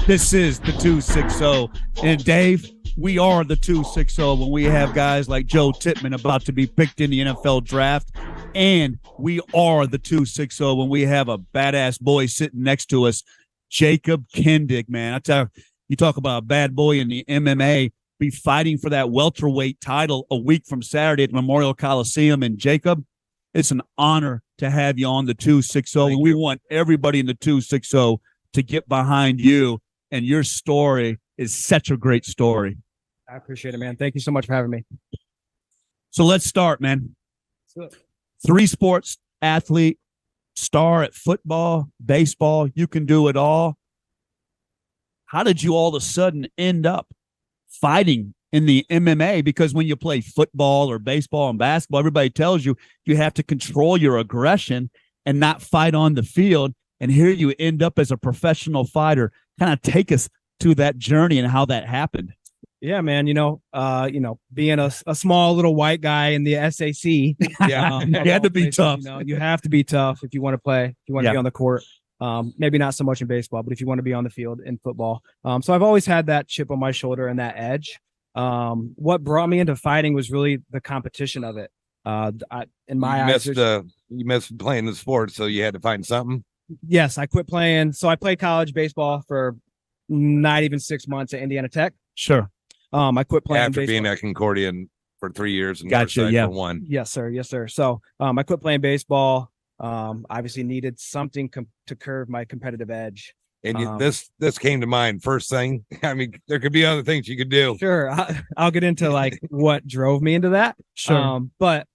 This is the 260. And Dave, we are the 260 when we have guys like Joe Tippmann about to be picked in the NFL draft. And we are the 260 when we have a badass boy sitting next to us, Jacob Kindig, man. I tell you, talk about a bad boy in the MMA, be fighting for that welterweight title a week from Saturday at Memorial Coliseum. And Jacob, it's an honor to have you on the 260. And we want everybody in the 260 to get behind you. And your story is such a great story. I appreciate it, man. Thank you so much for having me. So let's start, man. Three sports athlete, star at football, baseball. You can do it all. How did you all of a sudden end up fighting in the MMA? Because when you play football or baseball and basketball, everybody tells you you have to control your aggression and not fight on the field. And here you end up as a professional fighter. Kind of take us to that journey and how that happened. Yeah, man. Being a small little white guy in the SAC, you had to be tough. You have to be tough if you want to play, if you want to be on the court. Maybe not so much in baseball, but if you want to be on the field in football. So I've always had that chip on my shoulder and that edge. What brought me into fighting was really the competition of it. You missed playing the sport, so you had to find something. Yes, I quit playing. So I played college baseball for not even 6 months at Indiana Tech. Sure. I quit playing after baseball. being at Concordia for 3 years and gotcha, yeah. for 1. Yes, sir. So I quit playing baseball. Obviously needed something to curb my competitive edge. And this came to mind first thing. I mean, there could be other things you could do. Sure, I'll get into like what drove me into that. Sure, but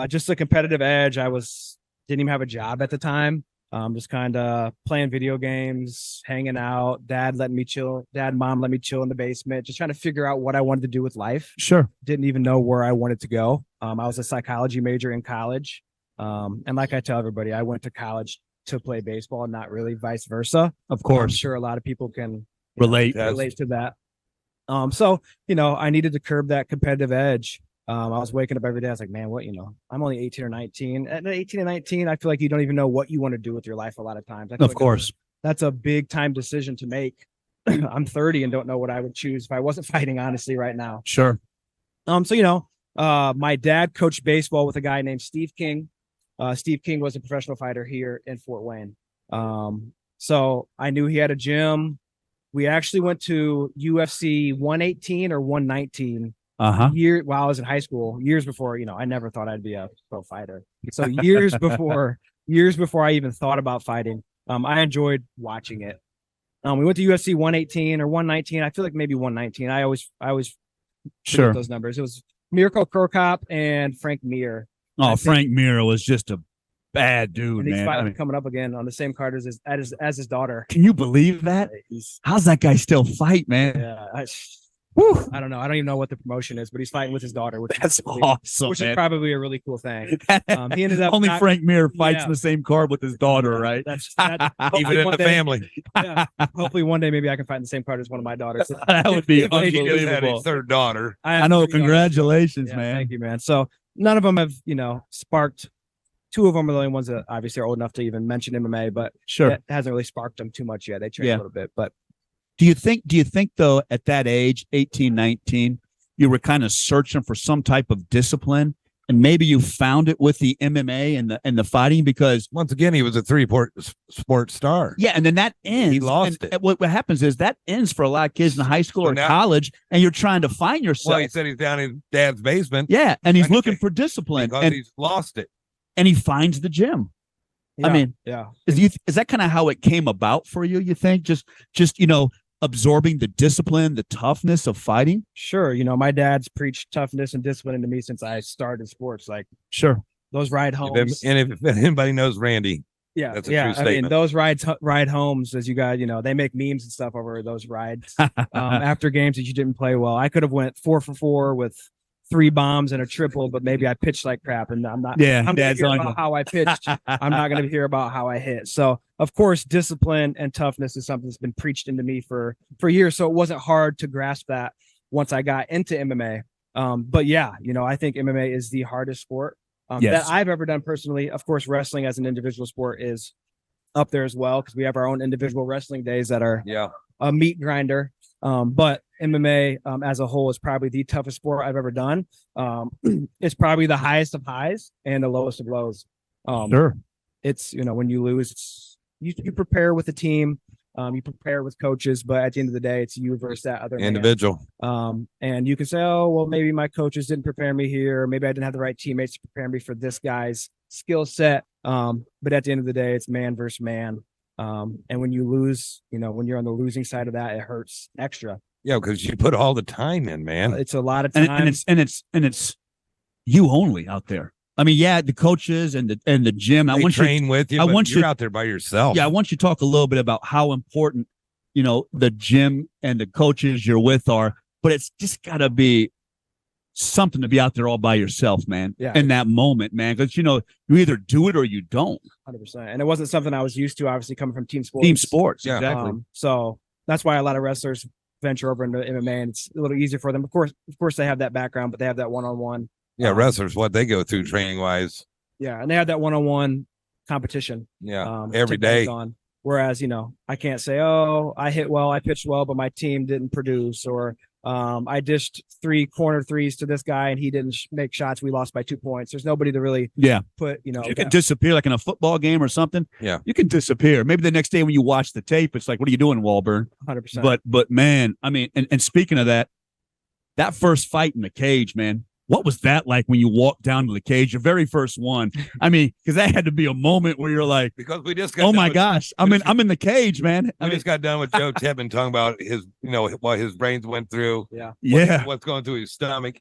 just a competitive edge. Didn't even have a job at the time. Just kind of playing video games, hanging out. Mom let me chill in the basement, just trying to figure out what I wanted to do with life. Sure. Didn't even know where I wanted to go. I was a psychology major in college. And like I tell everybody, I went to college to play baseball, not really vice versa. Of course. I'm sure a lot of people can relate to that. So, I needed to curb that competitive edge. I was waking up every day. I was like, man, I'm only 18 or 19. At 18 and 19, I feel like you don't even know what you want to do with your life a lot of times. Of course. That's a big time decision to make. I'm 30 and don't know what I would choose if I wasn't fighting, honestly, right now. Sure. My dad coached baseball with a guy named Steve King. Steve King was a professional fighter here in Fort Wayne. So I knew he had a gym. We actually went to UFC 118 or 119 while I was in high school, years before, I never thought I'd be a pro fighter. So years before I even thought about fighting, I enjoyed watching it. We went to UFC 118 or 119. I feel like maybe 119. I always forget those numbers. It was Mirko Krokop and Frank Mir. Oh, Frank Mir was just a bad dude, and man. He's coming up again on the same card as his daughter. Can you believe that? How's that guy still fight, man? Yeah. I don't know. I don't even know what the promotion is, but he's fighting with his daughter, which is awesome. Which is probably a really cool thing. He ended up only Frank Mir fights in the same card with his daughter, right? That's even in the family. Yeah. Hopefully one day maybe I can fight in the same card as one of my daughters. That would be unbelievable. unbelievable. His third daughter. I know. Congratulations, man. Thank you, man. So none of them have, sparked. 2 of them are the only ones that obviously are old enough to even mention MMA, but sure, it hasn't really sparked them too much yet. They train a little bit, but. Do you think though, at that age, 18, 19, you were kind of searching for some type of discipline and maybe you found it with the MMA and the fighting? Because once again, he was a 3-sport star. Yeah. And then that ends. He lost it. What happens is that ends for a lot of kids in high school or college, and you're trying to find yourself. Well, he said he's down in dad's basement. Yeah. And he's looking for discipline. Because he's lost it. And he finds the gym. Yeah, I mean, is that kind of how it came about for you? You think just absorbing the discipline, the toughness of fighting? Sure. My dad's preached toughness and discipline into me since I started sports. Like, sure, those ride homes. If anybody knows Randy, that's a true statement. I mean, those ride homes, as you guys, they make memes and stuff over those rides after games that you didn't play well. I could have went 4 for 4 with 3 bombs and a triple, but maybe I pitched like crap, and I'm not. Yeah, I'm Dad's going to hear on about how I pitched. I'm not going to hear about how I hit. So, of course, discipline and toughness is something that's been preached into me for years. So it wasn't hard to grasp that once I got into MMA. But yeah, I think MMA is the hardest sport that I've ever done personally. Of course, wrestling as an individual sport is up there as well, because we have our own individual wrestling days that are a meat grinder. But MMA as a whole is probably the toughest sport I've ever done. It's probably the highest of highs and the lowest of lows. Sure. It's, when you lose, you prepare with the team, you prepare with coaches, but at the end of the day, it's you versus that other individual. man. And you can say, oh, well, maybe my coaches didn't prepare me here. Maybe I didn't have the right teammates to prepare me for this guy's skill set. But at the end of the day, it's man versus man. And when you lose, when you're on the losing side of that, it hurts extra. Yeah, because you put all the time in, man. It's a lot of time, and it's you only out there. I mean, yeah, the coaches and the gym. They train with you. You're out there by yourself. Yeah, I want you to talk a little bit about how important, the gym and the coaches you're with are. But it's just got to be something to be out there all by yourself, man. Yeah. In that moment, man, because you either do it or you don't. 100%. And it wasn't something I was used to. Obviously, coming from team sports. Team sports, Yeah. exactly. So that's why a lot of wrestlers venture over into MMA, and it's a little easier for them. Of course, they have that background, but they have that one-on-one. Yeah, wrestlers, what they go through training wise. Yeah, and they have that one-on-one competition. Yeah, to every take day. on. Whereas, I can't say, oh, I hit well, I pitched well, but my team didn't produce, or I dished 3 corner threes to this guy and he didn't make shots. We lost by 2 points. There's nobody to really put, You can disappear like in a football game or something. Yeah. You can disappear. Maybe the next day when you watch the tape, it's like, what are you doing, Walburn? 100%. But man, I mean, and speaking of that first fight in the cage, man, what was that like when you walked down to the cage, your very first one? I mean, because that had to be a moment where you're like, because we just got oh my gosh, I'm in the cage, man. I just got done with Joe Tippman talking about his, what his brains went through. Yeah. What's going through his stomach.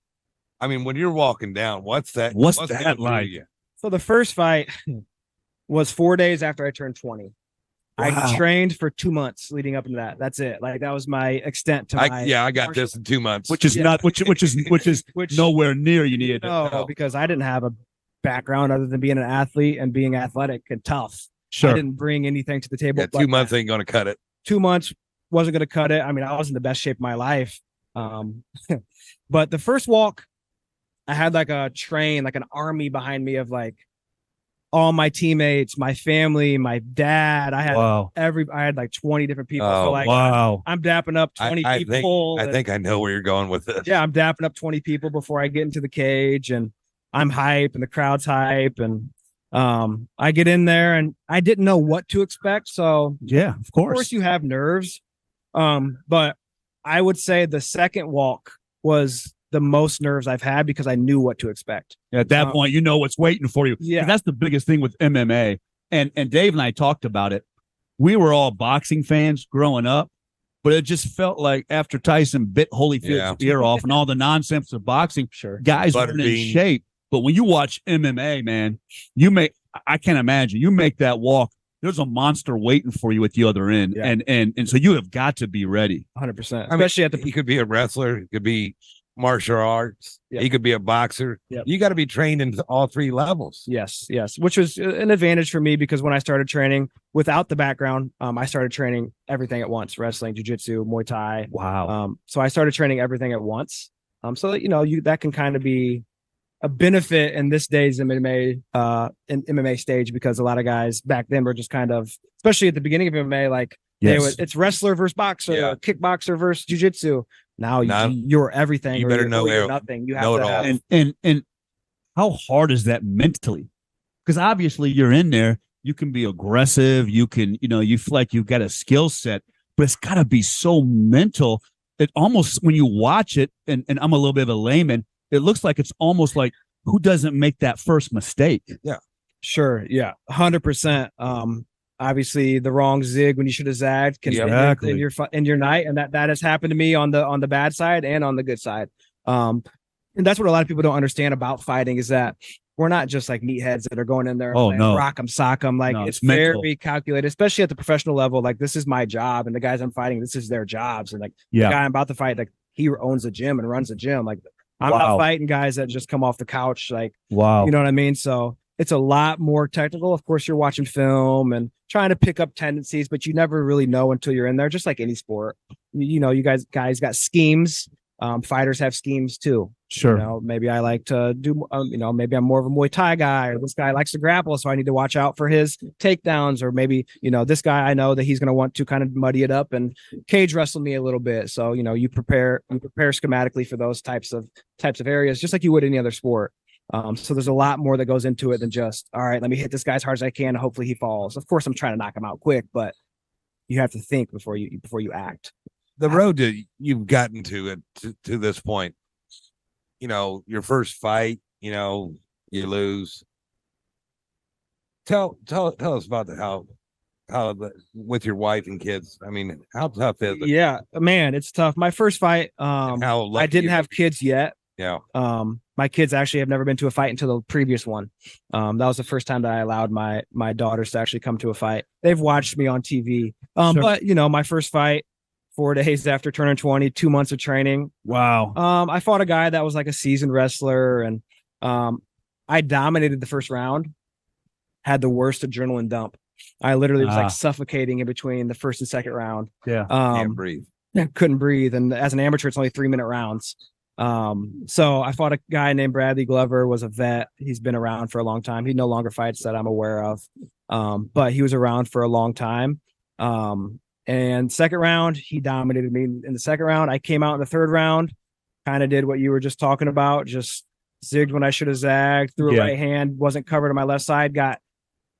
I mean, when you're walking down, what's that that like? So the first fight was 4 days after I turned 20. Wow. I trained for 2 months leading up into that. That's it. Like that was my extent to my. I got this in 2 months, which is not which is nowhere near you needed. No, because I didn't have a background other than being an athlete and being athletic and tough. Sure, I didn't bring anything to the table. Yeah, 2 months ain't going to cut it. 2 months wasn't going to cut it. I mean, I was in the best shape of my life. But the first walk, I had like a train, like an army behind me of like all my teammates, my family, my dad. I had I had like 20 different people. Oh, so like, I'm dapping up 20 people. I think I know where you're going with this. Yeah, I'm dapping up 20 people before I get into the cage, and I'm hype, and the crowd's hype, and I get in there, and I didn't know what to expect. So yeah, of course you have nerves. But I would say the second walk was the most nerves I've had because I knew what to expect. At that point, you know what's waiting for you. Yeah. That's the biggest thing with MMA. And Dave and I talked about it. We were all boxing fans growing up, but it just felt like after Tyson bit Holyfield's ear off and all the nonsense of boxing, guys weren't in shape. But when you watch MMA, man, I can't imagine. You make that walk, there's a monster waiting for you at the other end. Yeah. And so you have got to be ready. 100%. Especially he could be a wrestler, he could be martial arts. Yep. He could be a boxer. Yep. You got to be trained in all 3 levels. Yes, which was an advantage for me because when I started training without the background, I started training everything at once: wrestling, jiu-jitsu, Muay Thai. Wow. So I started training everything at once. So that that can kind of be a benefit in this day's MMA stage, because a lot of guys back then were just kind of, especially at the beginning of MMA, like it's wrestler versus boxer, kickboxer versus jiu-jitsu. Now you're everything. You better know nothing. You have to have. And how hard is that mentally? Because obviously you're in there. You can be aggressive. You can, you feel like you've got a skill set, but it's got to be so mental. It almost, when you watch it, and I'm a little bit of a layman, it looks like it's almost like, who doesn't make that first mistake? Yeah, sure. Yeah, 100%. Obviously, the wrong zig when you should have zagged can in your night, and that has happened to me on the bad side and on the good side. And that's what a lot of people don't understand about fighting, is that we're not just like meatheads that are going in there rock 'em, sock 'em. Like it's very calculated, especially at the professional level. Like, this is my job, and the guys I'm fighting, this is their jobs. And like the guy I'm about to fight, like he owns a gym and runs a gym. Like I'm not fighting guys that just come off the couch. Like, you know what I mean? So it's a lot more technical. Of course, you're watching film and trying to pick up tendencies, but you never really know until you're in there, just like any sport. You guys got schemes. Fighters have schemes too. Sure. Maybe I like to do, maybe I'm more of a Muay Thai guy, or this guy likes to grapple, so I need to watch out for his takedowns, or maybe, this guy, I know that he's going to want to kind of muddy it up and cage wrestle me a little bit. So, you prepare schematically for those types of areas, just like you would any other sport. So there's a lot more that goes into it than just, all right, let me hit this guy as hard as I can, and hopefully he falls. Of course, I'm trying to knock him out quick, but you have to think before you act. The road that you've gotten to this point, your first fight, you lose. Tell us about how with your wife and kids. I mean, how tough is it? Yeah, man, it's tough. My first fight, I didn't have kids yet. Yeah. My kids actually have never been to a fight until the previous one. That was the first time that I allowed my daughters to actually come to a fight. They've watched me on TV. Sure. But my first fight, 4 days after turning 20, 2 months of training. Wow. I fought a guy that was like a seasoned wrestler, and I dominated the first round, had the worst adrenaline dump. I literally was like suffocating in between the first and second round. Yeah. Can't breathe. Couldn't breathe. And as an amateur, it's only 3-minute rounds. So I fought a guy named Bradley Glover, was a vet. He's been around for a long time. He no longer fights that I'm aware of. But he was around for a long time. And second round, he dominated me in the second round. I came out in the third round, kind of did what you were just talking about, just zigged when I should have zagged, threw a right hand, wasn't covered on my left side, got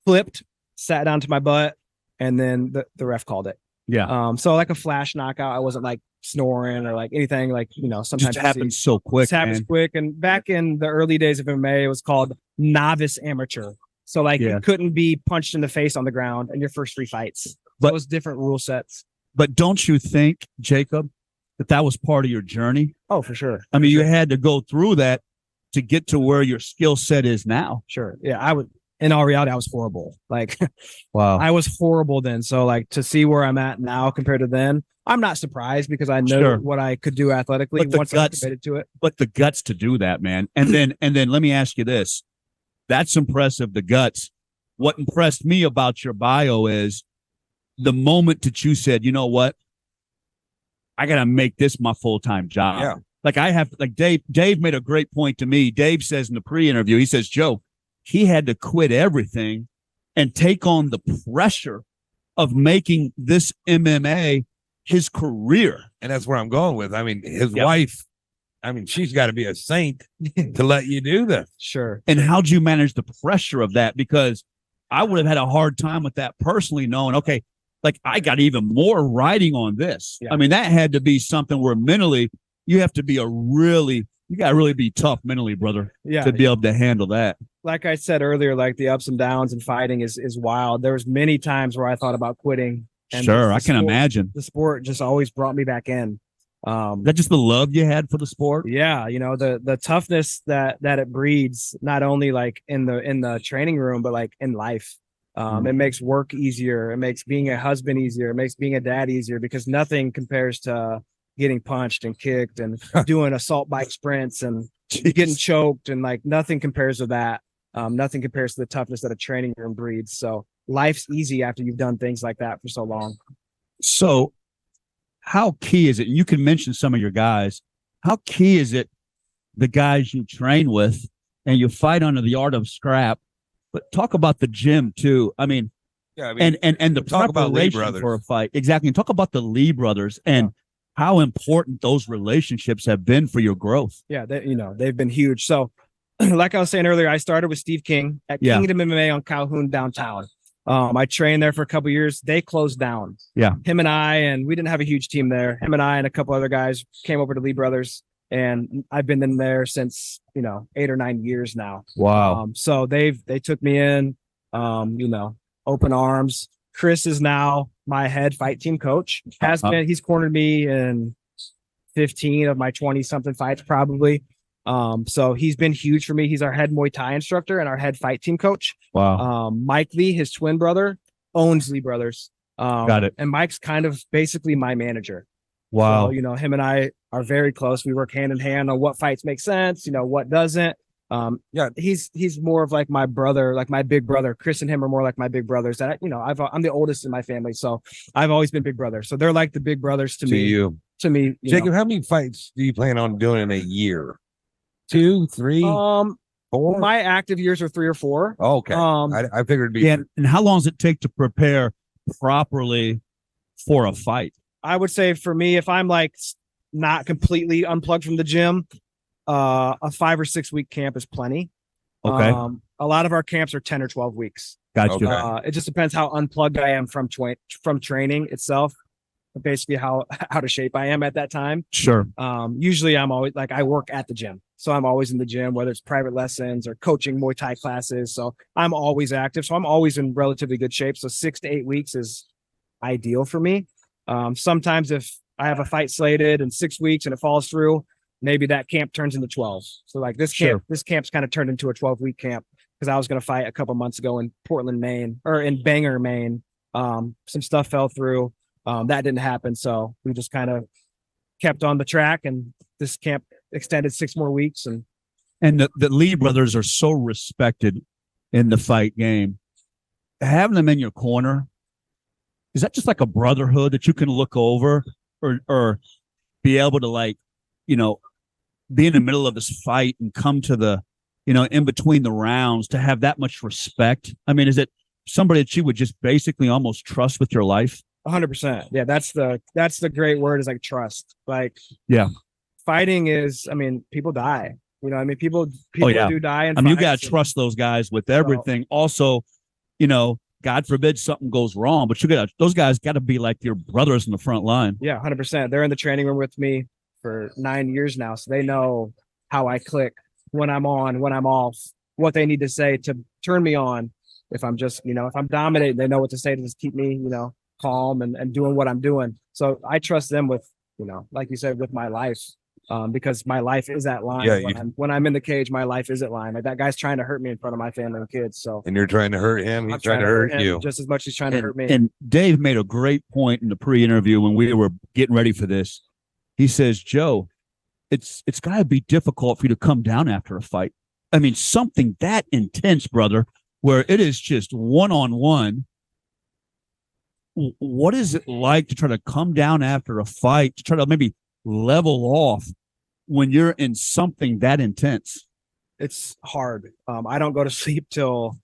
flipped, sat down to my butt, and then the ref called it. Yeah. So like a flash knockout. I wasn't like snoring or like anything, like, sometimes it happens so quick. It happens quick. And back in the early days of MMA, it was called novice amateur. So like you couldn't be punched in the face on the ground in your first 3 fights. But those different rule sets. But don't you think, Jacob, that was part of your journey? Oh, for sure. I mean, you had to go through that to get to where your skill set is now. Sure. Yeah, in all reality, I was horrible. Like, wow, I was horrible then. So like to see where I'm at now compared to then, I'm not surprised, because I know what I could do athletically once I committed to it. But the guts to do that, man. And then let me ask you this. That's impressive, the guts. What impressed me about your bio is the moment that you said, you know what, I got to make this my full-time job. Yeah. Like Dave made a great point to me. Dave says in the pre-interview, he says, Joe, he had to quit everything and take on the pressure of making this MMA his career. And that's where I'm going with. I mean, his wife, she's got to be a saint to let you do this. Sure. And how'd you manage the pressure of that? Because I would have had a hard time with that personally, knowing, okay, like I got even more riding on this. Yeah. I mean, that had to be something where mentally you have to be you got to really be tough mentally, brother, to be able to handle that. Like I said earlier, like the ups and downs and fighting is wild. There was many times where I thought about quitting. And sure, I can imagine. The sport just always brought me back in. That just the love you had for the sport? Yeah, the toughness that it breeds, not only like in the training room, but like in life. It makes work easier. It makes being a husband easier. It makes being a dad easier, because nothing compares to getting punched and kicked and doing assault bike sprints and getting choked, and like nothing compares to that. Nothing compares to the toughness that a training room breeds. So life's easy after you've done things like that for so long. So how key is it? You can mention some of your guys. How key is it, the guys you train with and you fight under the art of scrap? But talk about the gym too. I mean, and the talk about Lee preparation brothers for a fight. Exactly. And talk about the Lee brothers and how important those relationships have been for your growth. Yeah, they've been huge. So, like I was saying earlier, I started with Steve King at Kingdom MMA on Calhoun downtown. I trained there for a couple years. They closed down. Yeah. Him and we didn't have a huge team there. Him and I and a couple other guys came over to Lee Brothers, and I've been in there since, 8 or 9 years now. Wow. So they took me in, open arms. Chris is now my head fight team coach. He's cornered me in 15 of my 20 something fights probably. So he's been huge for me. He's our head Muay Thai instructor and our head fight team coach. Wow. Mike Lee, his twin brother, owns Lee Brothers. Got it. And Mike's kind of basically my manager. Wow. So, him and I are very close. We work hand in hand on what fights make sense, what doesn't. He's more of like my brother, like my big brother. Chris and him are more like my big brothers. That I'm the oldest in my family, so I've always been big brother. So they're like the big brothers to me. To me, Jacob, how many fights do you plan on doing in a year? 2, 3, 4? My active years are 3 or 4. Okay. I figured it'd be. Yeah. And how long does it take to prepare properly for a fight? I would say for me, if I'm like not completely unplugged from the gym, a 5 or 6 week camp is plenty. Okay. A lot of our camps are 10 or 12 weeks. Gotcha. Okay. It just depends how unplugged I am from training itself. Basically how out of shape I am at that time. Sure. Usually I'm always like, I work at the gym. So I'm always in the gym, whether it's private lessons or coaching Muay Thai classes. So I'm always active. So I'm always in relatively good shape. So 6 to 8 weeks is ideal for me. Sometimes if I have a fight slated in 6 weeks and it falls through, maybe that camp turns into 12. So like this camp's kind of turned into a 12-week camp because I was going to fight a couple months ago in Portland, Maine, or in Bangor, Maine. Some stuff fell through. That didn't happen. So we just kind of kept on the track, and this camp extended 6 more weeks. And the Lee brothers are so respected in the fight game. Having them in your corner, is that just like a brotherhood that you can look over or be able to, like, you know, be in the middle of this fight and come to the, you know, in between the rounds to have that much respect? I mean, is it somebody that you would just basically almost trust with your life? 100%. Yeah, that's the great word, is like trust. Like, yeah, fighting is, I mean, people die. You know, I mean, people do die. I mean, you got to trust those guys with everything. Also, you know, God forbid something goes wrong, but those guys got to be like your brothers in the front line. Yeah, 100%. They're in the training room with me for 9 years now, so they know how I click, when I'm on, when I'm off, what they need to say to turn me on. If I'm just, you know, if I'm dominating, they know what to say to just keep me, you know, calm and doing what I'm doing. So I trust them with, you know, like you said, with my life, because my life is at line. Yeah, when I'm in the cage, my life is at line. Like, that guy's trying to hurt me in front of my family and kids. So, and you're trying to hurt him. He's trying to hurt you just as much as he's trying to hurt me. And Dave made a great point in the pre-interview when we were getting ready for this. He says, Joe, it's got to be difficult for you to come down after a fight. I mean, something that intense, brother, where it is just one-on-one. What is it like to try to come down after a fight, to try to maybe level off when you're in something that intense? It's hard. I don't go to sleep till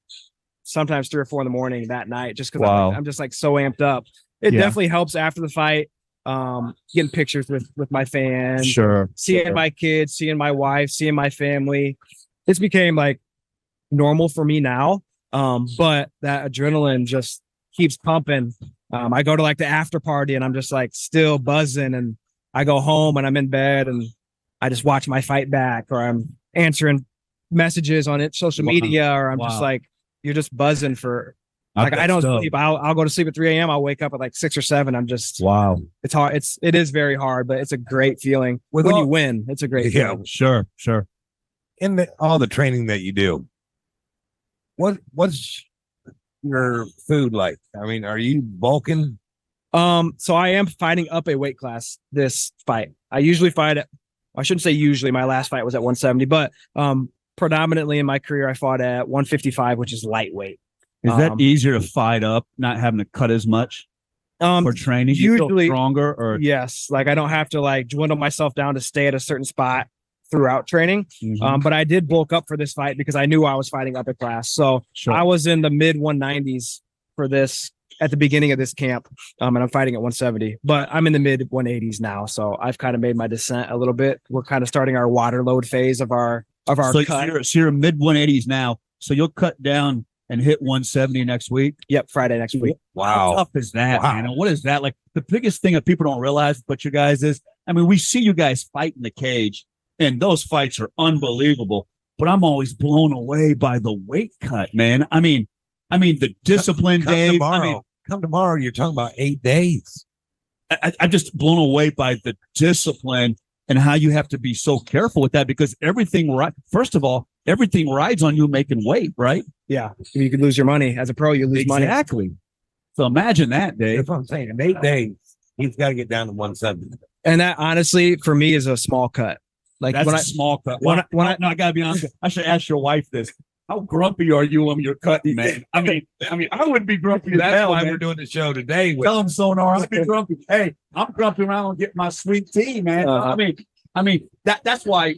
sometimes 3 or 4 in the morning that night, just because I'm just like so amped up. It definitely helps after the fight. Getting pictures with my fans, seeing my kids, seeing my wife, seeing my family. It's became like normal for me now. But that adrenaline just keeps pumping. I go to like the after party and I'm just like still buzzing, and I go home and I'm in bed and I just watch my fight back, or I'm answering messages on social media, or I'm just like, you're just buzzing for like, I don't sleep. I'll go to sleep at 3 a.m. I'll wake up at like 6 or 7. I'm just, it's hard. It is very hard, but it's a great feeling when you win. It's a great feeling. Sure. In all the training that you do, what's your food like? I mean, are you bulking? So I am fighting up a weight class this fight. I usually fight at, I shouldn't say usually, my last fight was at 170, but predominantly in my career I fought at 155, which is lightweight. Is that easier to fight up, not having to cut as much for training? Usually you feel stronger, or yes, like I don't have to like dwindle myself down to stay at a certain spot throughout training. But I did bulk up for this fight because I knew I was fighting up a class. So I was in the mid 190s for this at the beginning of this camp. And I'm fighting at 170, but I'm in the mid 180s now. So I've kind of made my descent a little bit. We're kind of starting our water load phase of our cut. So you're mid 180s now. So you'll cut down and hit 170 next week? Yep, Friday next week. Wow. How tough is that, man? And what is that? Like, the biggest thing that people don't realize about you guys is, I mean, we see you guys fight in the cage, and those fights are unbelievable, but I'm always blown away by the weight cut, man. I mean, the discipline, Dave. Come tomorrow. You're talking about 8 days. I'm just blown away by the discipline and how you have to be so careful with that, because first of all, everything rides on you making weight, right? Yeah. You could lose your money. As a pro, you lose money. Exactly. So imagine that, Dave. That's what I'm saying. In 8 days, he's got to get down to 170. And that, honestly, for me, is a small cut. Like, that's a small cut. I gotta be honest. I should ask your wife this. How grumpy are you when you're cutting, man? I mean, I wouldn't be grumpy. That's why we're doing the show today. Tell him, Sonar, I'll be grumpy. Hey, I'm grumpy around and get my sweet tea, man. I mean, that's why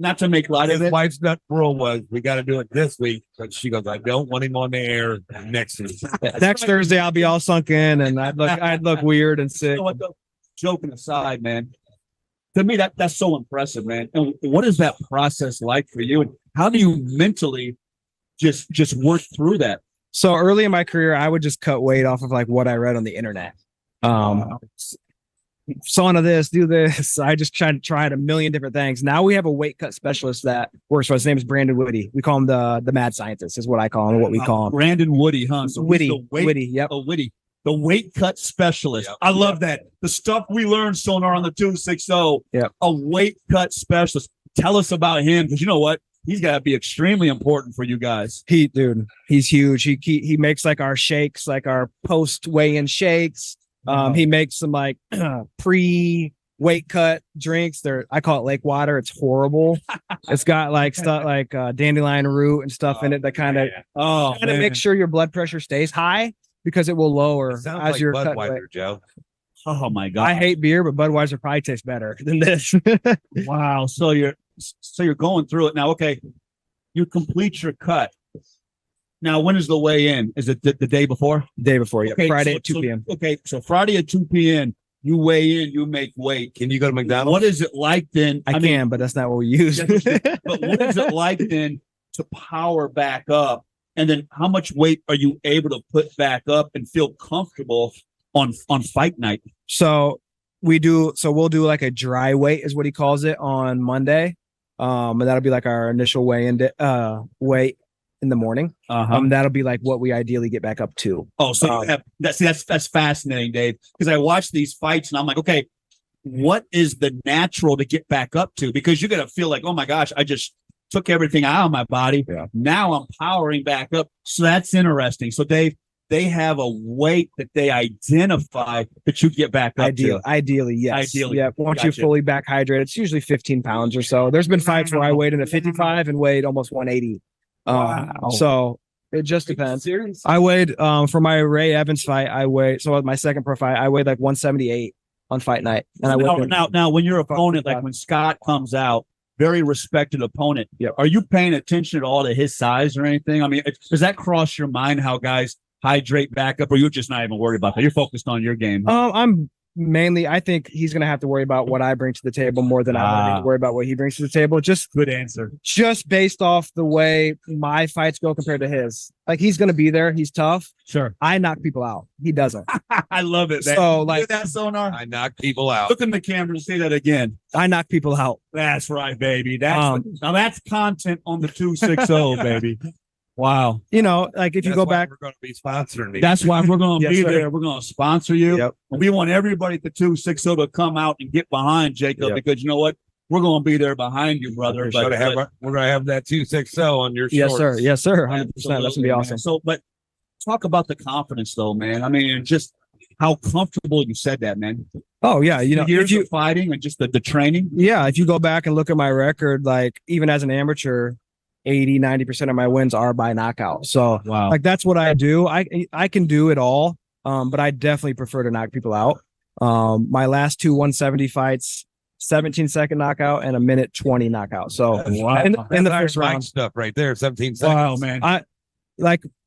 not to make light of His it. wife's nut rule was we got to do it this week, but she goes, I don't want him on the air next week. Next Thursday, I'll be all sunk in, and I'd look weird and sick. You know what, though? Joking aside, man. To me, that's so impressive, man. And what is that process like for you? And how do you mentally just work through that? So early in my career, I would just cut weight off of like what I read on the internet. Sauna this, do this. I just tried a million different things. Now we have a weight cut specialist that works for us. His name is Brandon Woody. We call him the mad scientist, is what I call him, what we call him. Brandon Woody, huh? So Woody, yep. Woody. The weight cut specialist. Yep. I love that. The stuff we learned, Sonar, on the 260. Yep. A weight cut specialist. Tell us about him, because you know what? He's got to be extremely important for you guys. He's huge. He makes like our shakes, like our post weigh-in shakes. He makes some like pre weight cut drinks. I call it lake water. It's horrible. It's got like stuff like dandelion root and stuff in it that kind of make sure your blood pressure stays high, because it will lower as like your Budweiser, Joe. Oh my God. I hate beer, but Budweiser probably tastes better than this. Wow. So you're going through it now. Okay. You complete your cut. Now, when is the weigh-in? Is it the day before? Day before, yeah. Okay, Friday at 2 p.m. Okay, so Friday at 2 p.m., you weigh in, you make weight. Can you go to McDonald's? What is it like then? I can, but that's not what we use. But what is it like then to power back up? And then how much weight are you able to put back up and feel comfortable on fight night? So we'll do like a dry weight is what he calls it on Monday. And that'll be like our initial weight in the morning. That'll be like what we ideally get back up to. Oh, so that's fascinating, Dave, because I watch these fights and I'm like, okay, what is the natural to get back up to? Because you're going to feel like, oh my gosh, I just took everything out of my body. Yeah. Now I'm powering back up. So that's interesting. So Dave, they have a weight that they identify that you get back up to. Ideally, yes. Ideally. Yeah. Once you're fully back hydrated, it's usually 15 pounds or so. There's been fights where I weighed in at 55 and weighed almost 180. Wow. So it just depends. I weighed for my Ray Evans fight. So my second pro fight, I weighed like 178 on fight night. And now when your opponent, like when Scott comes out, very respected opponent. Yep. Are you paying attention at all to his size or anything? I mean, does that cross your mind how guys hydrate back up, or you're just not even worried about that? You're focused on your game. I think he's going to have to worry about what I bring to the table more than I worry about what he brings to the table. Just good answer. Just based off the way my fights go compared to his. Like, he's going to be there. He's tough. Sure. I knock people out. He doesn't. I love it, man. So, like, that, Sonar? I knock people out. Look in the camera and say that again. I knock people out. That's right, baby. Now that's content on the 260, baby. Wow. You know, like if you go back, we're going to be sponsoring. That's why we're going to Yes, be sir. there. We're going to sponsor you. Yep. We want everybody at the 260 to come out and get behind Jacob, because you know what? We're going to be there behind you, brother. We're going to have that 260 on your shorts. Yes, sir. Yes, sir. 100%. That's going to be awesome. Man. So, but talk about the confidence, though, man. I mean, just how comfortable you said that, man. Oh, yeah. You know, years of fighting and just the training. Yeah. If you go back and look at my record, like even as an amateur, 80-90% of my wins are by knockout. So like that's what I do. I can do it all, but I definitely prefer to knock people out. My last two 170 fights, 17-second knockout and a minute 20 knockout. So in the first round stuff right there, 17 seconds. Wow, man.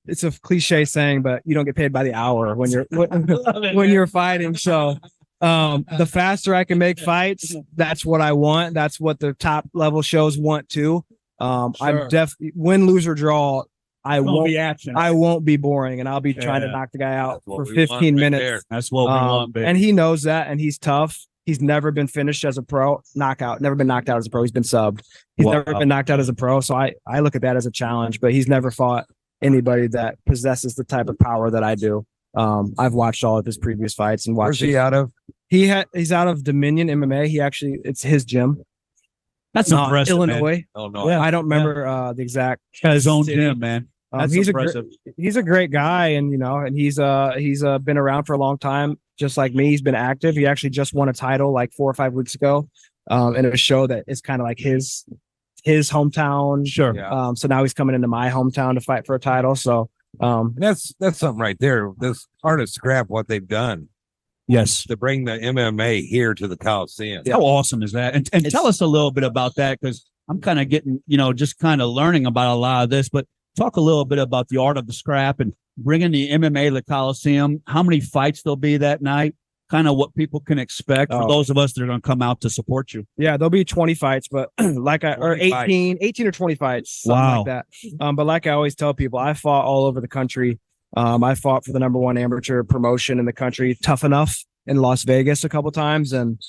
It's a cliche saying, but you don't get paid by the hour when you're fighting. So the faster I can make fights, that's what I want. That's what the top level shows want too. I'm definitely win, lose or draw. I won't be boring, and I'll be trying to knock the guy out for 15 minutes. That's what we want, baby. And he knows that, and he's tough. He's never been finished as a pro. Never been knocked out as a pro. He's been subbed. He's never been knocked out as a pro. So I look at that as a challenge. But he's never fought anybody that possesses the type of power that I do. I've watched all of his previous fights and watched. Where's he out of? He's out of Dominion MMA. It's his gym. That's impressive, Illinois. Man. Oh no, I don't remember the exact. He's got his own gym, man. He's a great guy, and he's been around for a long time, just like me. He's been active. He actually just won a title like 4 or 5 weeks ago, in a show that is kind of like his hometown. Sure. Yeah. So now he's coming into my hometown to fight for a title. So that's something right there. This artist scrap what they've done. Yes, to bring the MMA here to the Coliseum. How awesome is that? And tell us a little bit about that, because I'm kind of getting, just kind of learning about a lot of this, but talk a little bit about the art of the scrap and bringing the MMA to the Coliseum, how many fights there'll be that night, kind of what people can expect for those of us that are going to come out to support you. Yeah, there'll be 20 fights, but or 18 or 20 fights, something like that. But like I always tell people, I fought all over the country. I fought for the #1 amateur promotion in the country, Tough Enough, in Las Vegas a couple times. And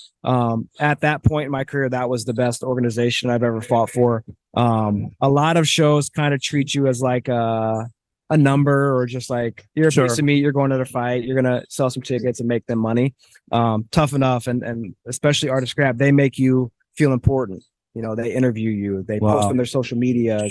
at that point in my career, that was the best organization I've ever fought for. A lot of shows kind of treat you as like a number, or just like you're a piece of meat, you're going to the fight, you're going to sell some tickets and make them money. Tough Enough and especially Art of Scrap, they make you feel important. They interview you, they post on their social media.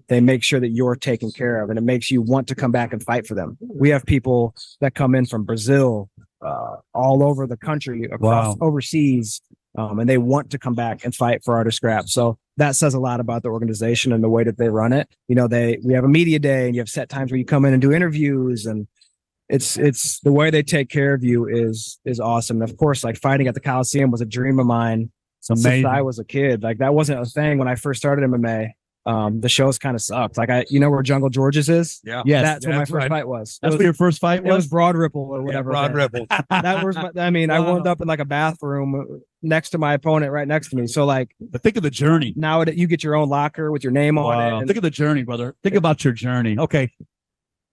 They make sure that you're taken care of, and it makes you want to come back and fight for them. We have people that come in from Brazil, all over the country, across overseas, and they want to come back and fight for Art of Scrap. So that says a lot about the organization and the way that they run it. We have a media day, and you have set times where you come in and do interviews, and it's the way they take care of you is awesome. And of course, like fighting at the Coliseum was a dream of mine since I was a kid. Like that wasn't a thing when I first started MMA. The shows kind of sucked. Like where Jungle George's is? Yeah. Yes, that's where my first fight was. That's where your first fight was? It was Broad Ripple or whatever. Broad Ripple. That was I wound up in like a bathroom next to my opponent, right next to me. So like, but think of the journey. Now you get your own locker with your name on it. And think of the journey, brother. Think about your journey. Okay.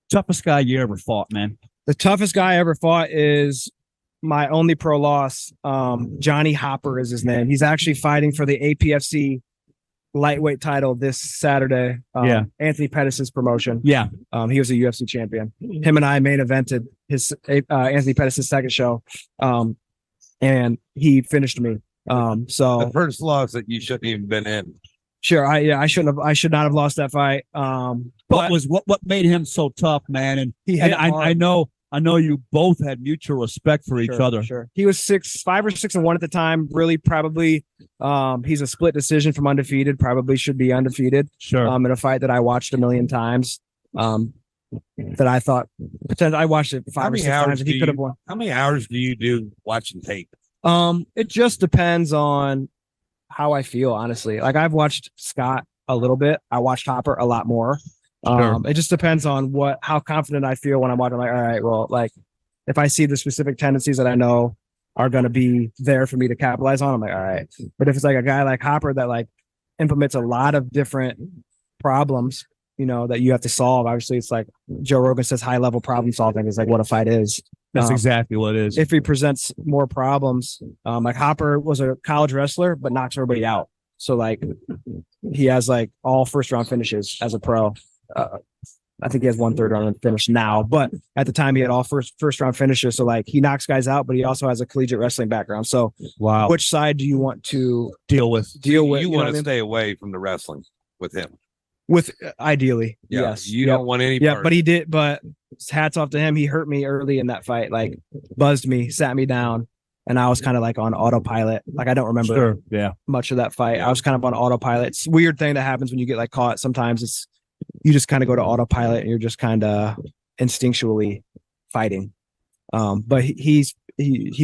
Toughest guy you ever fought, man. The toughest guy I ever fought is my only pro loss. Johnny Hopper is his name. He's actually fighting for the APFC lightweight title this Saturday. Anthony Pettis' promotion. He was a UFC champion. Him and I main evented his Anthony Pettis' second show, and he finished me. So the first loss that you shouldn't even been in. Sure, I should not have lost that fight. But was what made him so tough, man? And I know you both had mutual respect for each other. Sure. He was 5 or 6-1 at the time. Really, probably, he's a split decision from undefeated. Probably should be undefeated. In a fight that I watched a million times. That I thought I watched it 5 or 6 times, and he could have won. How many hours do you do watching tape? It just depends on how I feel, honestly. Like I've watched Scott a little bit. I watched Hopper a lot more. It just depends on how confident I feel when I'm watching. Like, all right, well, like if I see the specific tendencies that I know are going to be there for me to capitalize on, I'm like, all right. But if it's like a guy like Hopper that like implements a lot of different problems, that you have to solve. Obviously, it's like Joe Rogan says, high level problem solving is like what a fight is. That's exactly what it is. If he presents more problems, like Hopper was a college wrestler, but knocks everybody out. So like he has like all first round finishes as a pro. I think he has 1 3rd round finish now, but at the time he had all first round finishes. So like he knocks guys out, but he also has a collegiate wrestling background. So which side do you want to deal with? You want to stay away from the wrestling with him. Ideally, yes. You don't want any. Yeah, but he did. But hats off to him. He hurt me early in that fight. Like buzzed me, sat me down, and I was kind of like on autopilot. Like I don't remember much of that fight. I was kind of on autopilot. It's a weird thing that happens when you get like caught. Sometimes you just kind of go to autopilot and you're just kind of instinctually fighting. But he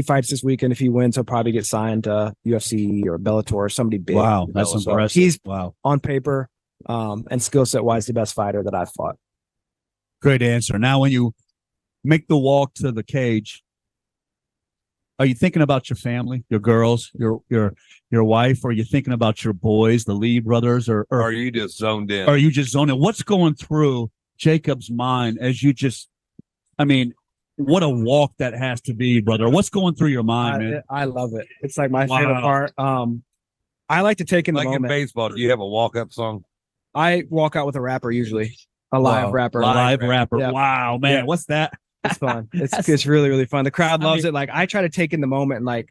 fights this weekend. If he wins, he'll probably get signed to UFC or Bellator or somebody big. Wow, that's impressive. He's on paper and skill set wise the best fighter that I've fought. Great answer. Now, when you make the walk to the cage, are you thinking about your family, your girls, your wife, or are you thinking about your boys, the Lee brothers, or are you just zoned in? Are you just zoned in? What's going through Jacob's mind as you just? I mean, what a walk that has to be, brother. What's going through your mind, man? I love it. It's like my favorite part. I like to take in the moment. Like in baseball, do you have a walk-up song? I walk out with a rapper usually, a live rapper. Live rapper. Yeah. Wow, man, yeah. What's that? It's fun. It's really, really fun. The crowd loves it. Like I try to take in the moment and like,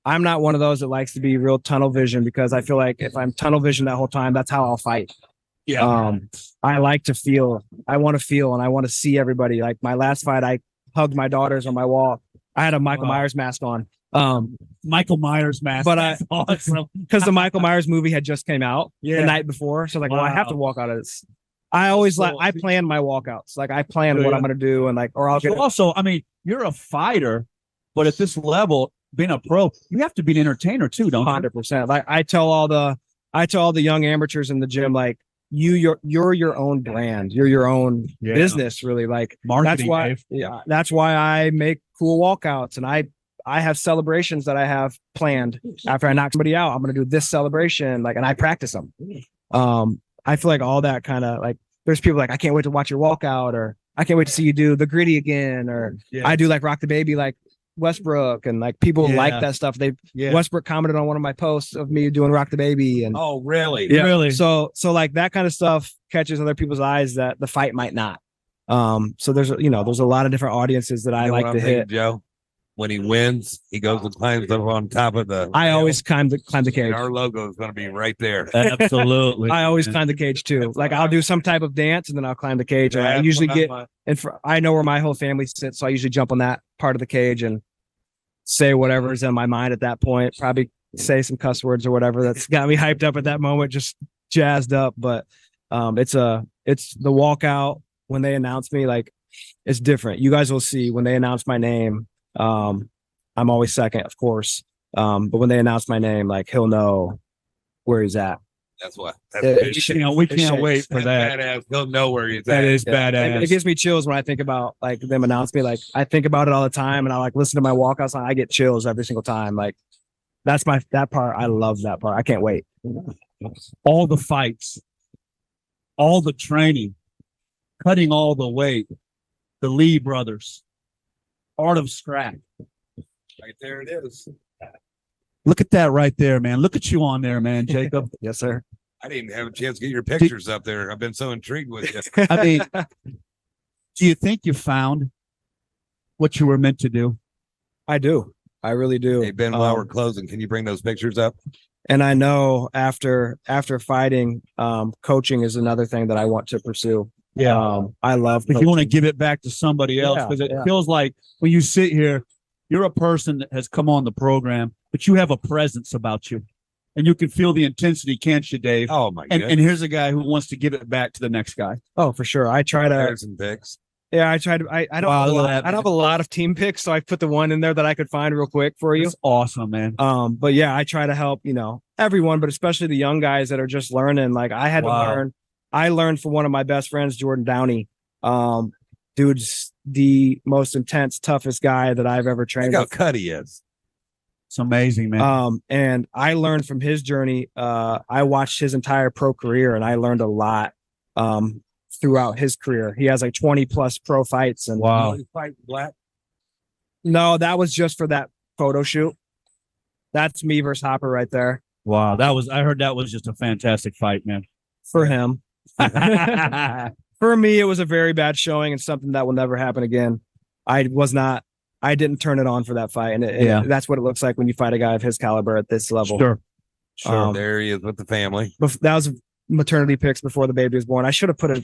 I'm not one of those that likes to be real tunnel vision because I feel like if I'm tunnel vision that whole time, that's how I'll fight. Yeah. I like to feel, I want to feel, and I want to see everybody. Like my last fight, I hugged my daughters on my wall. I had a Michael Myers mask on. Michael Myers mask. But that's awesome. Because the Michael Myers movie had just came out the night before. So like, well, I have to walk out of this. I always I plan my walkouts. Like I plan what I'm going to do. And like, or I'll get also, I mean, you're a fighter, but at this level, being a pro, you have to be an entertainer too, don't you? 100%. Like I tell all the I tell all the young amateurs in the gym, like, you're your own brand. You're your own business, really. Like, marketing. That's why I make cool walkouts, and I have celebrations that I have planned after I knock somebody out. I'm going to do this celebration, like, and I practice them. I feel like all that kind of, like, there's people like, I can't wait to watch your walkout, or I can't wait to see you do the gritty again, or I do like Rock the Baby, like Westbrook, and like people like that stuff. Westbrook commented on one of my posts of me doing Rock the Baby, and oh really? Yeah. Really? So like that kind of stuff catches other people's eyes that the fight might not. So there's a lot of different audiences that I like to hit. Joe, when he wins, he goes and climbs up on top of the. I always climb the cage. Our logo is going to be right there. Absolutely. I always climb the cage too. Like, I'll do some type of dance and then I'll climb the cage. And I usually get I know where my whole family sits, so I usually jump on that part of the cage and say whatever's in my mind at that point. Probably say some cuss words or whatever that's got me hyped up at that moment, just jazzed up. But it's the walkout when they announce me. Like, it's different. You guys will see when they announce my name. I'm always second, of course. But when they announce my name, like, he'll know where he's at. That's what. We can't wait for that. Badass. He'll know where he's at. That is badass. It gives me chills when I think about, like, them announce me. Like, I think about it all the time, and I like listen to my walkouts, and I get chills every single time. Like, that's that part. I love that part. I can't wait. All the fights, all the training, cutting all the weight, the Lee brothers, art of scrap. Right there it is. Look at that right there, man. Look at you on there, man, Jacob. Yes, sir. I didn't even have a chance to get your pictures up there. I've been so intrigued with you. I mean, do you think you found what you were meant to do? I do. I really do. Hey, Ben, while we're closing, can you bring those pictures up? And I know after fighting, coaching is another thing that I want to pursue. Yeah. I love if you want to give it back to somebody else, because it feels like when you sit here, you're a person that has come on the program, but you have a presence about you. And you can feel the intensity, can't you, Dave? Oh, my God. And here's a guy who wants to give it back to the next guy. Oh, for sure. I try to. There's some picks. Yeah, I tried. I don't. I don't have a lot of team picks, so I put the one in there that I could find real quick for you. That's awesome, man. But yeah, I try to help, everyone, but especially the young guys that are just learning. Like, I had to learn. I learned from one of my best friends, Jordan Downey. Dude's the most intense, toughest guy that I've ever trained. Look how cut he is. It's amazing, man. And I learned from his journey. I watched his entire pro career, and I learned a lot. Throughout his career, he has like 20 plus pro fights. And wow. Fight black? No, that was just for that photo shoot. That's me versus Hopper right there. Wow, I heard that was just a fantastic fight, man. For him. For me, it was a very bad showing and something that will never happen again. I didn't turn it on for that fight. And that's what it looks like when you fight a guy of his caliber at this level. Sure. There he is with the family. That was maternity pics before the baby was born. I should have put a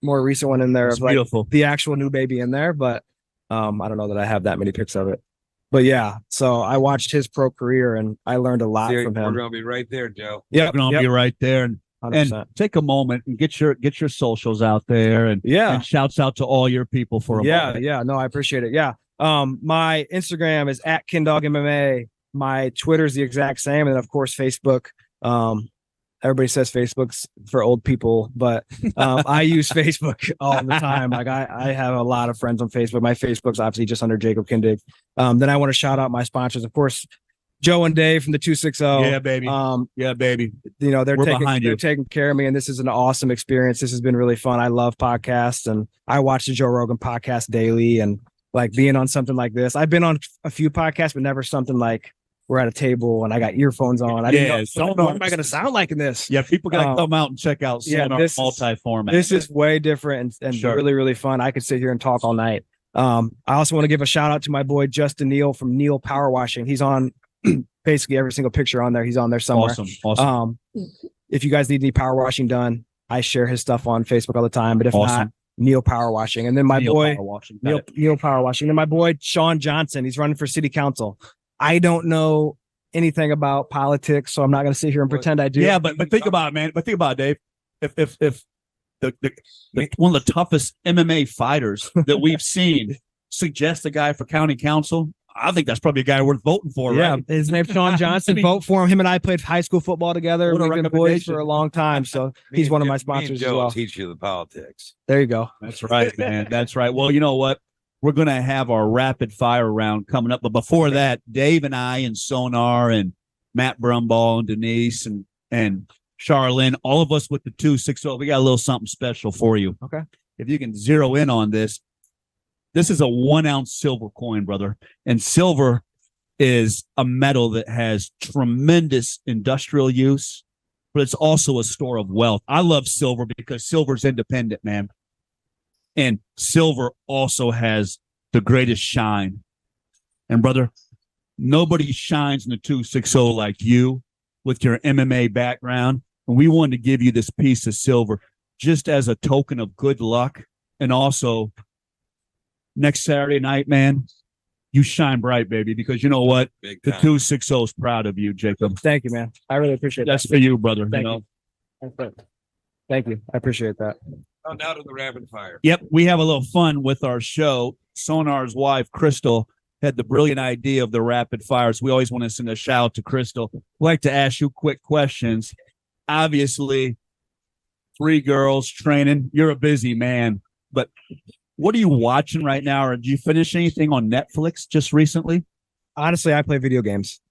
more recent one in there of like the actual new baby in there, but I don't know that I have that many pics of it. But yeah, so I watched his pro career and I learned a lot from him. We're gonna be right there, Joe. Yeah, we're gonna be right there, and take a moment and get your socials out there, and shouts out to all your people for a moment. No, I appreciate it. Yeah, my Instagram is at Kindig MMA. My Twitter is the exact same, and of course Facebook. Everybody says Facebook's for old people, but I use Facebook all the time. Like, I have a lot of friends on Facebook. My Facebook's obviously just under Jacob Kindig. Then I want to shout out my sponsors, of course, Joe and Dave from the 260. Yeah, baby. Yeah, baby. They're taking care of me, and this is an awesome experience. This has been really fun. I love podcasts, and I watch the Joe Rogan podcast daily, and like being on something like this. I've been on a few podcasts, but never something like we're at a table and I got earphones on. I don't know what am I going to sound like in this. Yeah, people got to come out and check out this multi-format. This is way different and really, really fun. I could sit here and talk all night. I also want to give a shout out to my boy Justin Neal from Neal Power Washing. He's on basically every single picture on there. He's on there somewhere. Awesome. If you guys need any power washing done, I share his stuff on Facebook all the time. But if not, Neal Power Washing. And then my boy Neal Power Washing. And then my boy Sean Johnson. He's running for city council. I don't know anything about politics, so I'm not going to sit here and pretend I do. Yeah, but think about it, man. But think about it, Dave. If the one of the toughest MMA fighters that we've seen suggests a guy for county council, I think that's probably a guy worth voting for, Yeah, right? his name's Sean Johnson. Vote for him. Him and I played high school football together. We've been boys for a long time, so he's one of my sponsors as well. Teach you the politics. There you go. That's right, man. That's right. Well, you know what? We're going to have our rapid fire round coming up. But before that, Dave and I and Sonar and Matt Brumball and Denise and Charlene, all of us with the 260, we got a little something special for you. Okay. If you can zero in on this, this is a 1 ounce silver coin, brother. And silver is a metal that has tremendous industrial use, but it's also a store of wealth. I love silver because silver's independent, man. And silver also has the greatest shine. And brother, nobody shines in the 260 like you with your MMA background. And we wanted to give you this piece of silver just as a token of good luck. And also, next Saturday night, man, you shine bright, baby, because you know what? The 260 is proud of you, Jacob. Thank you, man. I really appreciate that. That's for you, brother. Thank you. Thank you. I appreciate that. Oh, now to the rapid fire. Yep, we have a little fun with our show. Sonar's wife, Crystal, had the brilliant idea of the rapid fires. We always want to send a shout out to Crystal. We'd like to ask you quick questions. Obviously, 3 girls training. You're a busy man, but what are you watching right now? Or did you finish anything on Netflix just recently? Honestly, I play video games.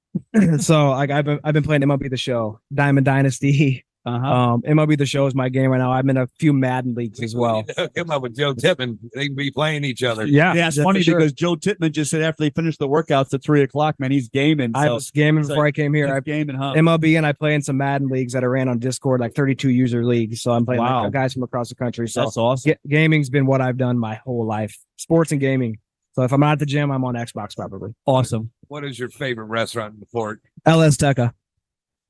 So like I've been playing MLB The Show, Diamond Dynasty. MLB The Show is my game right now. I'm in a few Madden leagues as well. Come up with Joe Tippman. They can be playing each other. Yeah, it's funny because Joe Tippman just said after they finished the workouts at 3:00, man, he's gaming. I was gaming before I came here. I'm gaming, huh? MLB, and I play in some Madden leagues that I ran on Discord, like 32 user leagues. So I'm playing like guys from across the country. So that's awesome. Gaming's been what I've done my whole life. Sports and gaming. So if I'm not at the gym, I'm on Xbox probably. Awesome. What is your favorite restaurant in the fort? LS Teca.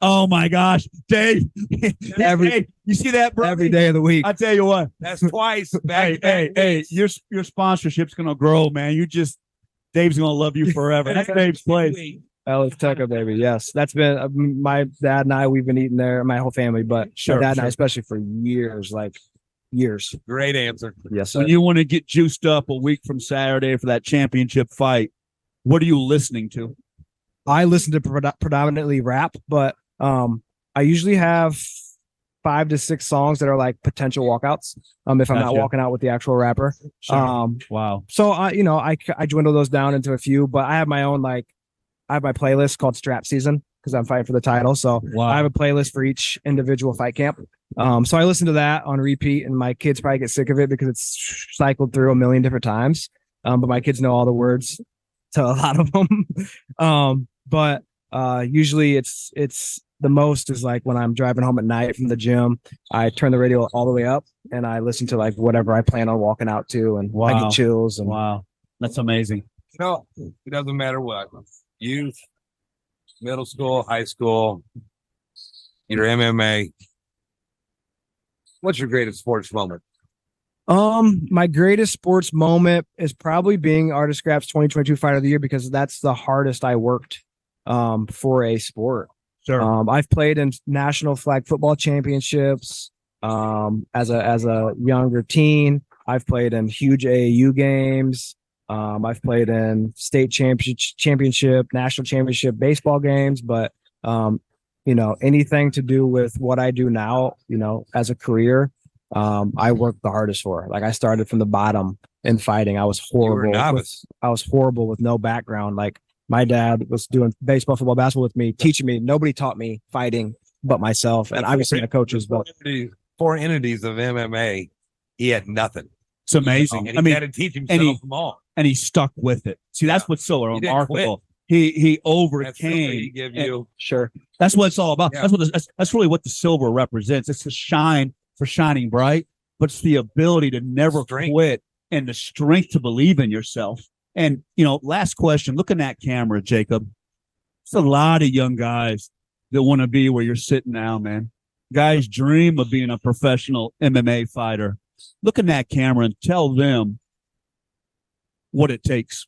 Oh my gosh, Dave! Hey, you see that, bro? Every day of the week. I tell you what, that's twice. Hey! Your sponsorship's gonna grow, man. Dave's gonna love you forever. That's Dave's place. LS Teca, baby. Yes, that's been my dad and I. We've been eating there, my whole family, but my dad and I, especially for years, like years. Great answer. Yes. So you want to get juiced up a week from Saturday for that championship fight? What are you listening to? I listen to predominantly rap, but I usually have 5 to 6 songs that are like potential walkouts. If I'm not walking out with the actual rapper. Sure. Wow. So I dwindle those down into a few, but I have my own I have my playlist called Strap Season because I'm fighting for the title. So I have a playlist for each individual fight camp. So I listen to that on repeat, and my kids probably get sick of it because it's cycled through a million different times. But my kids know all the words to a lot of them. But usually it's the most is like when I'm driving home at night from the gym, I turn the radio all the way up and I listen to like whatever I plan on walking out to, and I get chills. And that's amazing. It doesn't matter what, youth, middle school, high school, either MMA. What's your greatest sports moment? My greatest sports moment is probably being Artist Scrap's 2022 Fighter of the Year because that's the hardest I worked for a sport. Sure. I've played in national flag football championships as a younger teen. I've played in huge AAU games. I've played in state championship, national championship baseball games, but anything to do with what I do now, as a career, I worked the hardest for. Like I started from the bottom in fighting. I was horrible. I was horrible with no background. Like my dad was doing baseball, football, basketball with me, teaching me. Nobody taught me fighting but myself, and obviously my coaches. But 4 entities of MMA, he had nothing. It's amazing. And he had to teach himself them all, and he stuck with it. See, that's what's so remarkable. He overcame. Sure, that's what it's all about. Yeah. That's really what the silver represents. It's the shine for shining bright, but it's the ability to never quit and the strength to believe in yourself. And, last question, look in that camera, Jacob. There's a lot of young guys that want to be where you're sitting now, man. Guys dream of being a professional MMA fighter. Look in that camera and tell them what it takes.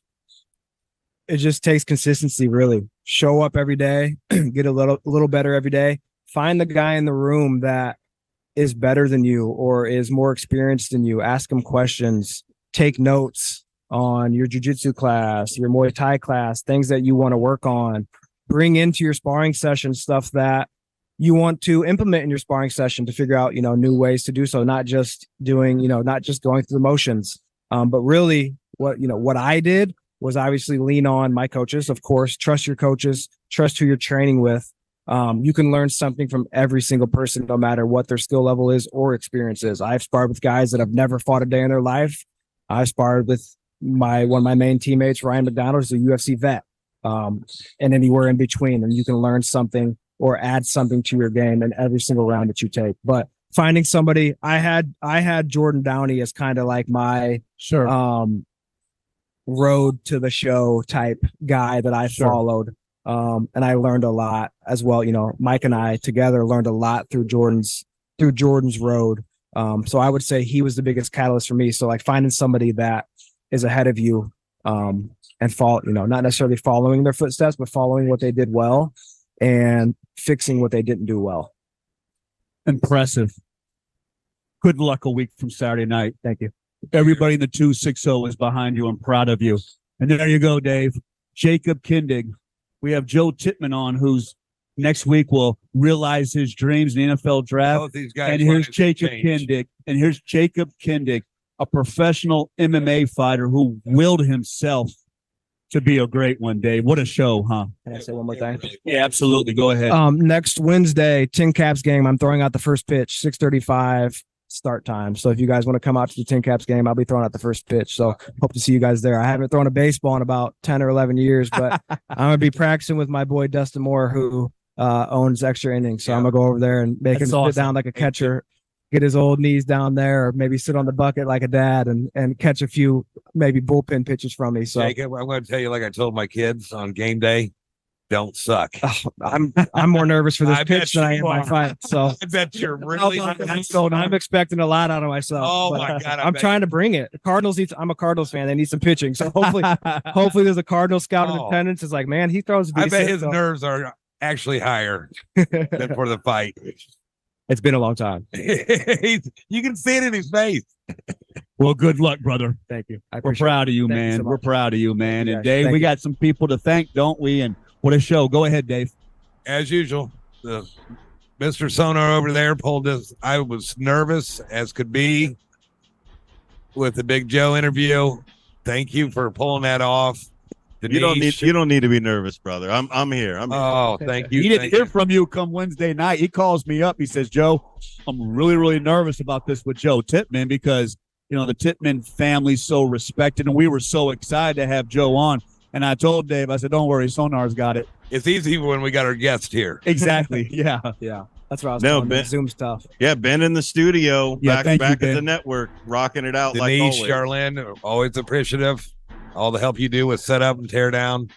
It just takes consistency, really. Show up every day, get a little better every day. Find the guy in the room that is better than you or is more experienced than you. Ask him questions, take notes. on your jiu-jitsu class, your Muay Thai class, things that you want to work on. Bring into your sparring session stuff that you want to implement in your sparring session to figure out, new ways to do so, not just doing, not just going through the motions. But really what I did was obviously lean on my coaches. Of course, trust your coaches, trust who you're training with. You can learn something from every single person, no matter what their skill level is or experience is. I've sparred with guys that have never fought a day in their life. I sparred with one of my main teammates, Ryan McDonald, is a UFC vet, and anywhere in between. And you can learn something or add something to your game in every single round that you take. But finding somebody, I had Jordan Downey as kind of like my road to the show type guy that I followed. And I learned a lot as well. Mike and I together learned a lot through Jordan's road. So I would say he was the biggest catalyst for me. So like finding somebody that is ahead of you, and follow, not necessarily following their footsteps, but following what they did well and fixing what they didn't do well. Impressive. Good luck a week from Saturday night. Thank you. Everybody in the 260 is behind you. I'm proud of you. And there you go, Dave. Jacob Kindig. We have Joe Tittman on, who's next week will realize his dreams in the NFL draft. Both these guys. And here's Jacob Kindig. And here's Jacob Kindig, a professional MMA fighter who willed himself to be a great one, Dave. What a show, huh? Can I say one more thing? Yeah, absolutely. Go ahead. Next Wednesday, Tin Caps game. I'm throwing out the first pitch, 6:35 start time. So if you guys want to come out to the Tin Caps game, I'll be throwing out the first pitch. So hope to see you guys there. I haven't thrown a baseball in about 10 or 11 years, but I'm going to be practicing with my boy Dustin Moore, who owns Extra Innings. So I'm going to go over there and make him sit down like a catcher, get his old knees down there, or maybe sit on the bucket like a dad and catch a few maybe bullpen pitches from me. So Jacob, I'm going to tell you, like I told my kids on game day, don't suck. I'm more nervous for this pitch than I am my fight. So I bet you're really. I'm expecting a lot out of myself. Oh my God! I'm trying to bring it. The Cardinals I'm a Cardinals fan. They need some pitching. So hopefully there's a Cardinals scout in attendance. It's like, man, he throws. I bet his nerves are actually higher than for the fight. It's been a long time. You can see it in his face. Well, good luck, brother. Thank you. We're proud of you, man. We're proud of you, man. And Dave, we got some people to thank, don't we? And what a show. Go ahead, Dave. As usual, Mr. Sonar over there pulled this. I was nervous as could be with the Big Joe interview. Thank you for pulling that off. Denise, you don't need to be nervous, brother. I'm here. Oh, thank you. He didn't hear from you come Wednesday night. He calls me up. He says, Joe, I'm really, really nervous about this with Joe Tittman because, the Tittman family's so respected, and we were so excited to have Joe on. And I told Dave, I said, don't worry, Sonar's got it. It's easy when we got our guest here. Exactly. Yeah. Yeah. That's what I was doing. Ben, Zoom stuff. Yeah, Ben in the studio, back you, at the network, rocking it out. Denise, like always. Charlene, always appreciative. All the help you do with set up and tear down.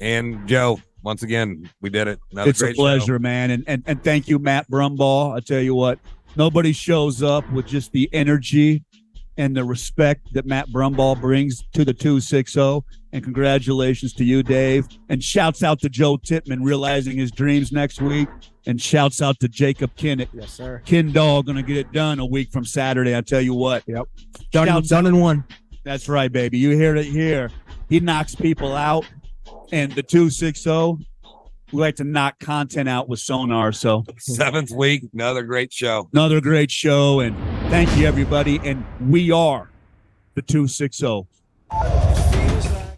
And Joe, once again, we did it. It's a pleasure, man. And thank you, Matt Brumbaugh. I tell you what, nobody shows up with just the energy and the respect that Matt Brumbaugh brings to the 260. And congratulations to you, Dave. And shouts out to Joe Tittman realizing his dreams next week. And shouts out to Jacob Kindig. Yes, sir. Kindog going to get it done a week from Saturday. I tell you what. Yep. Done in one. That's right, baby. You hear it here. He knocks people out. And the 260, we like to knock content out with Sonar. So 7th week, another great show. Another great show. And thank you, everybody. And we are the 260.